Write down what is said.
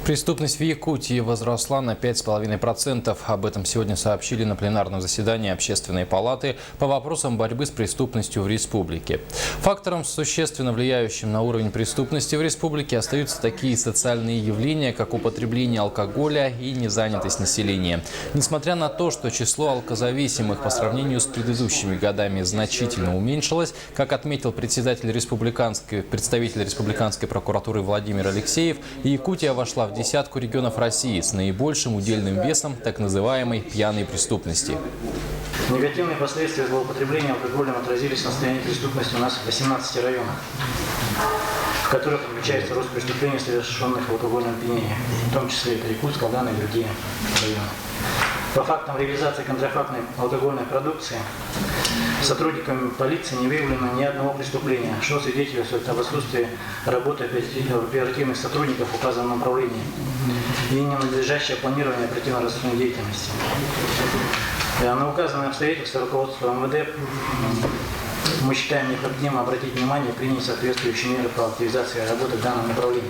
Преступность в Якутии возросла на 5,5%. Об этом сегодня сообщили на пленарном заседании Общественной палаты по вопросам борьбы с преступностью в республике. Фактором, существенно влияющим на уровень преступности в республике, остаются такие социальные явления, как употребление алкоголя и незанятость населения. Несмотря на то, что число алкозависимых по сравнению с предыдущими годами значительно уменьшилось, как отметил представитель республиканской прокуратуры Владимир Алексеев, Якутия вошла в десятку регионов России с наибольшим удельным весом так называемой пьяной преступности. Негативные последствия злоупотребления алкоголем отразились на состоянии преступности у нас в 18 районах, в которых отмечается рост преступлений, совершенных в алкогольном опьянении, в том числе это Якутск, Алдан и другие районы. По фактам реализации контрафактной алкогольной продукции сотрудниками полиции не выявлено ни одного преступления, что свидетельствует об отсутствии работы оперативных сотрудников в указанном направлении и ненадлежащее планирование оперативно-розыскной деятельности. На указанные обстоятельства руководства МВД мы считаем необходимо обратить внимание и принять соответствующие меры по активизации работы в данном направлении.